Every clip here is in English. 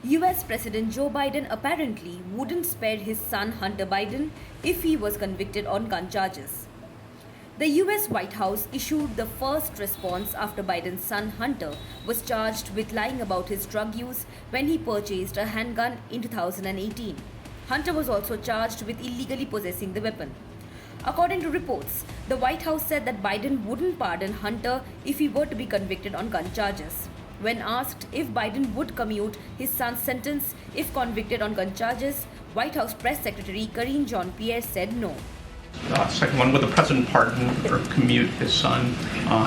US President Joe Biden apparently wouldn't spare his son Hunter Biden if he was convicted on gun charges. The US White House issued the first response after Biden's son Hunter was charged with lying about his drug use when he purchased a handgun in 2018. Hunter was also charged with illegally possessing the weapon. According to reports, the White House said that Biden wouldn't pardon Hunter if he were to be convicted on gun charges. When asked if Biden would commute his son's sentence if convicted on gun charges, White House Press Secretary Karine Jean-Pierre said no. Second one, would the president pardon or commute his son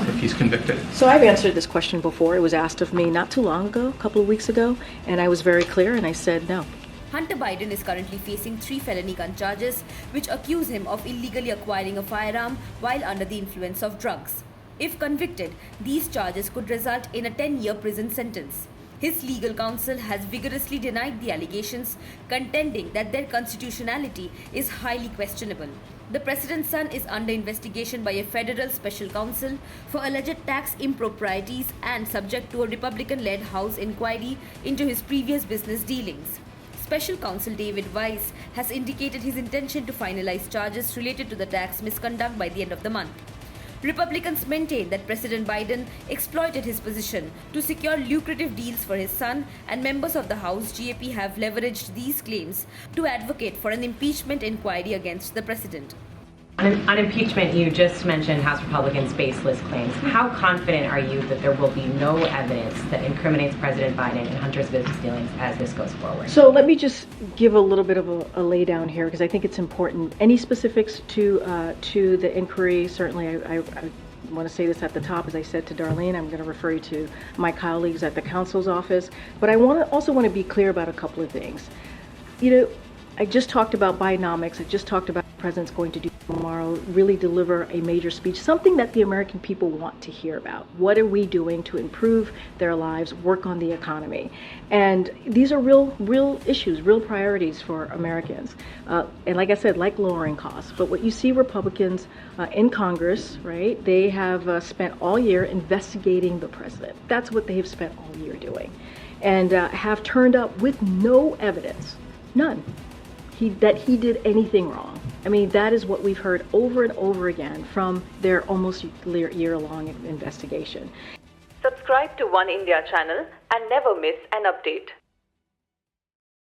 if he's convicted? So I've answered this question before. It was asked of me not too long ago, a couple of weeks ago, and I was very clear and I said no. Hunter Biden is currently facing 3 felony gun charges which accuse him of illegally acquiring a firearm while under the influence of drugs. If convicted, these charges could result in a 10-year prison sentence. His legal counsel has vigorously denied the allegations, contending that their constitutionality is highly questionable. The president's son is under investigation by a federal special counsel for alleged tax improprieties and subject to a Republican-led House inquiry into his previous business dealings. Special counsel David Weiss has indicated his intention to finalize charges related to the tax misconduct by the end of the month. Republicans maintain that President Biden exploited his position to secure lucrative deals for his son, and members of the House GOP have leveraged these claims to advocate for an impeachment inquiry against the president. On impeachment, you just mentioned House Republicans' baseless claims. How confident are you that there will be no evidence that incriminates President Biden and Hunter's business dealings as this goes forward? So let me just give a little bit of a laydown here because I think it's important. Any specifics to the inquiry, certainly I want to say this at the top. As I said to Darlene, I'm going to refer you to my colleagues at the counsel's office. But I also want to be clear about a couple of things. I just talked about Bidenomics. I just talked about what the president's going to do tomorrow, really deliver a major speech, something that the American people want to hear about. What are we doing to improve their lives, work on the economy? And these are real issues, real priorities for Americans. And like I said, like lowering costs. But what you see Republicans in Congress, right, they have spent all year investigating the president. That's what they have spent all year doing. And have turned up with no evidence, none, that he did anything wrong. I mean, that is what we've heard over and over again from their almost year-long investigation. Subscribe to Oneindia channel and never miss an update.